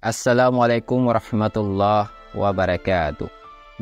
Assalamualaikum warahmatullahi wabarakatuh.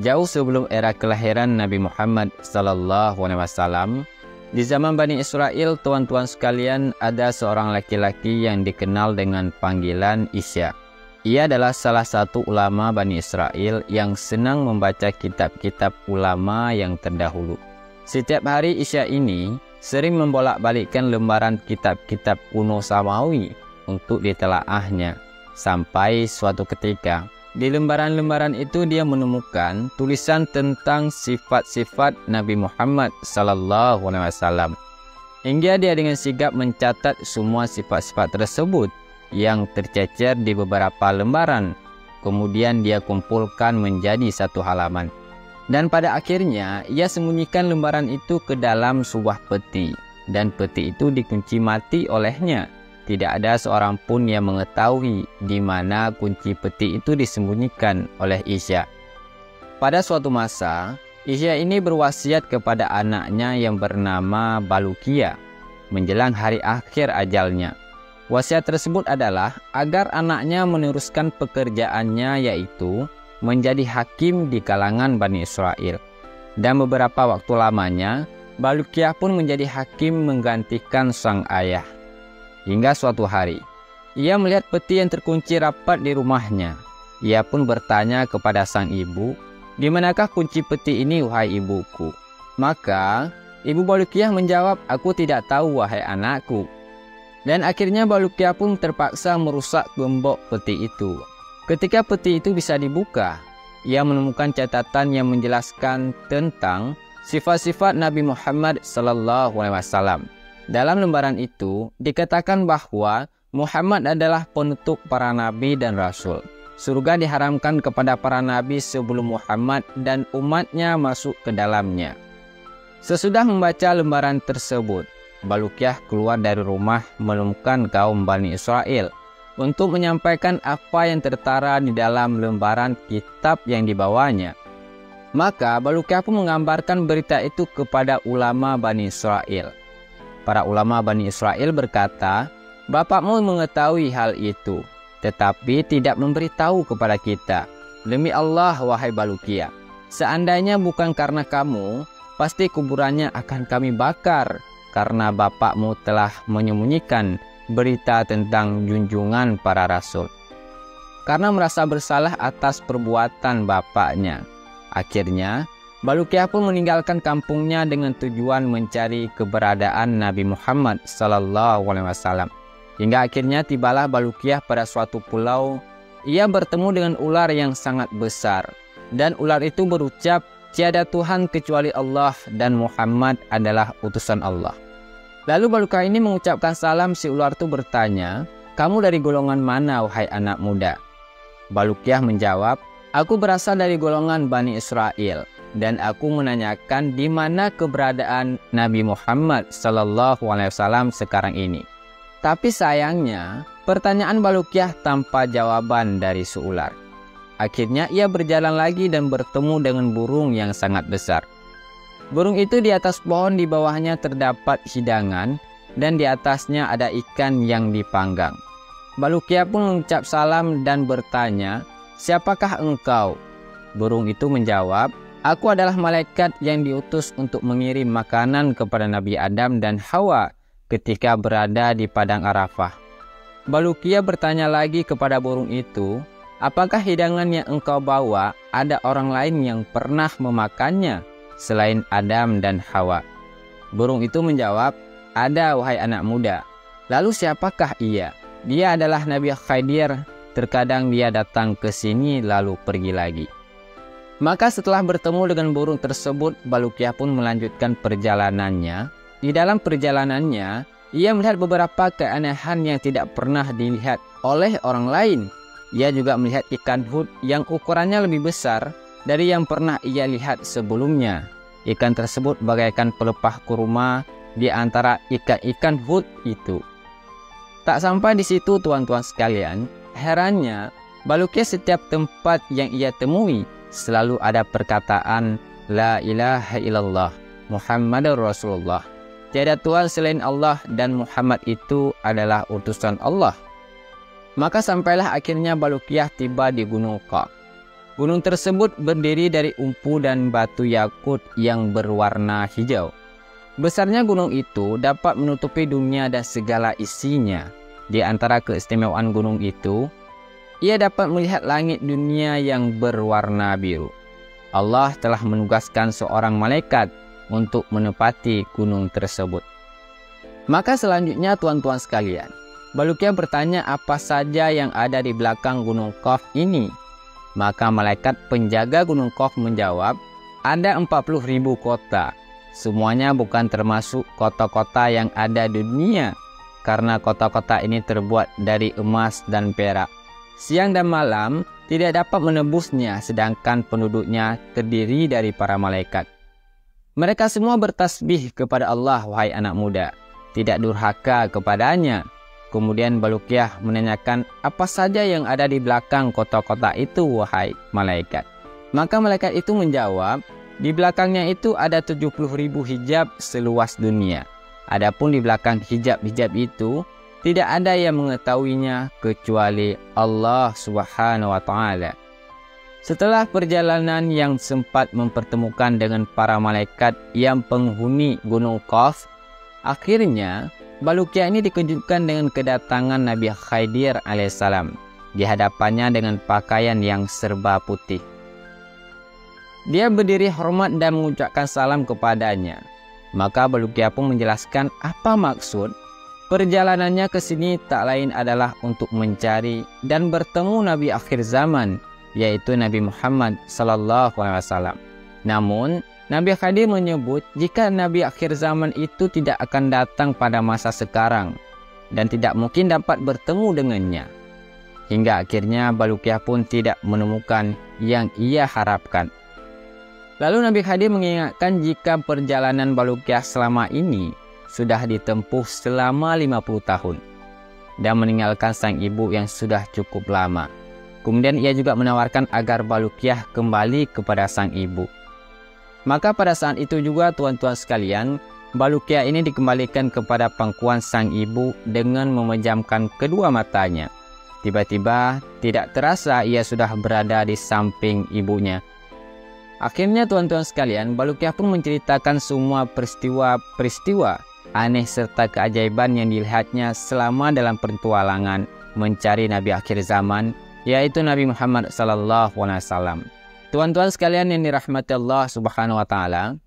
Jauh sebelum era kelahiran Nabi Muhammad SAW, di zaman Bani Israel, tuan-tuan sekalian, ada seorang laki-laki yang dikenal dengan panggilan Isya. Ia adalah salah satu ulama Bani Israel yang senang membaca kitab-kitab ulama yang terdahulu. Setiap hari Isya ini sering membolak-balikkan lembaran kitab-kitab kuno Samawi untuk ditelaahnya. Sampai suatu ketika, di lembaran-lembaran itu dia menemukan tulisan tentang sifat-sifat Nabi Muhammad SAW. Hingga dia dengan sigap mencatat semua sifat-sifat tersebut yang tercecer di beberapa lembaran. Kemudian dia kumpulkan menjadi satu halaman. Dan pada akhirnya, ia sembunyikan lembaran itu ke dalam sebuah peti. Dan peti itu dikunci mati olehnya. Tidak ada seorang pun yang mengetahui di mana kunci peti itu disembunyikan oleh Isya. Pada suatu masa, Isya ini berwasiat kepada anaknya yang bernama Balukia menjelang hari akhir ajalnya. Wasiat tersebut adalah agar anaknya meneruskan pekerjaannya, yaitu menjadi hakim di kalangan Bani Israel. Dan beberapa waktu lamanya, Balukia pun menjadi hakim menggantikan sang ayah. Hingga suatu hari, ia melihat peti yang terkunci rapat di rumahnya. Ia pun bertanya kepada sang ibu, "Di manakah kunci peti ini, wahai ibuku?" Maka, ibu Balukiah menjawab, "Aku tidak tahu, wahai anakku." Dan akhirnya Balukiah pun terpaksa merusak gembok peti itu. Ketika peti itu bisa dibuka, ia menemukan catatan yang menjelaskan tentang sifat-sifat Nabi Muhammad SAW. Dalam lembaran itu dikatakan bahwa Muhammad adalah penutup para nabi dan rasul. Surga diharamkan kepada para nabi sebelum Muhammad dan umatnya masuk ke dalamnya. Sesudah membaca lembaran tersebut, Balukiah keluar dari rumah menemukan kaum Bani Israel untuk menyampaikan apa yang tertara di dalam lembaran kitab yang dibawanya. Maka Balukiah pun menggambarkan berita itu kepada ulama Bani Israel. Para ulama Bani Israel berkata, "Bapakmu mengetahui hal itu, tetapi tidak memberitahu kepada kita. Demi Allah, wahai Balukia, seandainya bukan karena kamu, pasti kuburannya akan kami bakar, karena bapakmu telah menyembunyikan berita tentang junjungan para rasul." Karena merasa bersalah atas perbuatan bapaknya, akhirnya Balukiah pun meninggalkan kampungnya dengan tujuan mencari keberadaan Nabi Muhammad SAW. Hingga akhirnya tibalah Balukiah pada suatu pulau. Ia bertemu dengan ular yang sangat besar. Dan ular itu berucap, "Tiada Tuhan kecuali Allah dan Muhammad adalah utusan Allah." Lalu Balukiah ini mengucapkan salam. Si ular itu bertanya, "Kamu dari golongan mana, wahai anak muda?" Balukiah menjawab, "Aku berasal dari golongan Bani Israel. Dan aku menanyakan di mana keberadaan Nabi Muhammad SAW sekarang ini." Tapi sayangnya, pertanyaan Balukiah tanpa jawaban dari si ular. Akhirnya ia berjalan lagi dan bertemu dengan burung yang sangat besar. Burung itu di atas pohon, di bawahnya terdapat hidangan, dan di atasnya ada ikan yang dipanggang. Balukiah pun mengucap salam dan bertanya, "Siapakah engkau?" Burung itu menjawab, "Aku adalah malaikat yang diutus untuk mengirim makanan kepada Nabi Adam dan Hawa ketika berada di Padang Arafah." Balukiah bertanya lagi kepada burung itu, "Apakah hidangan yang engkau bawa ada orang lain yang pernah memakannya selain Adam dan Hawa?" Burung itu menjawab, "Ada, wahai anak muda." "Lalu siapakah ia?" "Dia adalah Nabi Khidir. Terkadang dia datang ke sini lalu pergi lagi." Maka setelah bertemu dengan burung tersebut, Balukiah pun melanjutkan perjalanannya. Di dalam perjalanannya, ia melihat beberapa keanehan yang tidak pernah dilihat oleh orang lain. Ia juga melihat ikan hut yang ukurannya lebih besar dari yang pernah ia lihat sebelumnya. Ikan tersebut bagaikan pelepah kurma di antara ikan-ikan hut itu. Tak sampai di situ, tuan-tuan sekalian, herannya Balukiah setiap tempat yang ia temui selalu ada perkataan, "La ilaha illallah, Muhammadur Rasulullah." Tiada Tuhan selain Allah dan Muhammad itu adalah utusan Allah. Maka sampailah akhirnya Balukiyah tiba di Gunung Qaf. Gunung tersebut berdiri dari umpu dan batu yakut yang berwarna hijau. Besarnya gunung itu dapat menutupi dunia dan segala isinya. Di antara keistimewaan gunung itu, ia dapat melihat langit dunia yang berwarna biru. Allah telah menugaskan seorang malaikat untuk menepati gunung tersebut. Maka selanjutnya tuan-tuan sekalian, Balukiyah bertanya apa saja yang ada di belakang Gunung Qaf ini. Maka malaikat penjaga Gunung Qaf menjawab, ada 40.000 kota. Semuanya bukan termasuk kota-kota yang ada di dunia, karena kota-kota ini terbuat dari emas dan perak. Siang dan malam tidak dapat menembusnya, sedangkan penduduknya terdiri dari para malaikat. Mereka semua bertasbih kepada Allah, wahai anak muda, tidak durhaka kepadanya. Kemudian Balukiyah menanyakan apa saja yang ada di belakang kota-kota itu, wahai malaikat. Maka malaikat itu menjawab, di belakangnya itu ada 70.000 hijab seluas dunia. Adapun di belakang hijab-hijab itu, tidak ada yang mengetahuinya kecuali Allah Subhanahu wa Ta'ala. Setelah perjalanan yang sempat mempertemukan dengan para malaikat yang penghuni Gunung Qaf, akhirnya Balukiyah ini dikejutkan dengan kedatangan Nabi Khidir alaihissalam di hadapannya dengan pakaian yang serba putih. Dia berdiri hormat dan mengucapkan salam kepadanya. Maka Balukiyah pun menjelaskan apa maksud perjalanannya ke sini tak lain adalah untuk mencari dan bertemu Nabi akhir zaman, yaitu Nabi Muhammad SAW. Namun Nabi Khidir menyebut jika Nabi akhir zaman itu tidak akan datang pada masa sekarang dan tidak mungkin dapat bertemu dengannya. Hingga akhirnya Balukiyah pun tidak menemukan yang ia harapkan. Lalu Nabi Khidir mengingatkan jika perjalanan Balukiyah selama ini sudah ditempuh selama 50 tahun dan meninggalkan sang ibu yang sudah cukup lama. Kemudian ia juga menawarkan agar Balukiyah kembali kepada sang ibu. Maka pada saat itu juga tuan-tuan sekalian, Balukiyah ini dikembalikan kepada pangkuan sang ibu dengan memejamkan kedua matanya. Tiba-tiba tidak terasa ia sudah berada di samping ibunya. Akhirnya tuan-tuan sekalian, Balukiyah pun menceritakan semua peristiwa aneh serta keajaiban yang dilihatnya selama dalam petualangan mencari Nabi akhir zaman, yaitu Nabi Muhammad SAW. Tuan-tuan sekalian yang dirahmati Allah Subhanahu wa Ta'ala,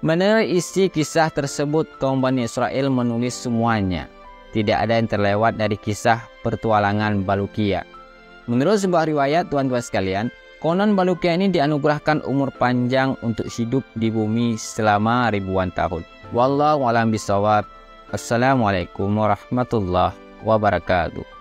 menurut isi kisah tersebut kaum Bani Israel menulis semuanya. Tidak ada yang terlewat dari kisah pertualangan Balukiyah. Menurut sebuah riwayat tuan-tuan sekalian, konon Balukiyah ini dianugerahkan umur panjang untuk hidup di bumi selama ribuan tahun. Wallahu a'lam bishawab. Assalamualaikum warahmatullahi wabarakatuh.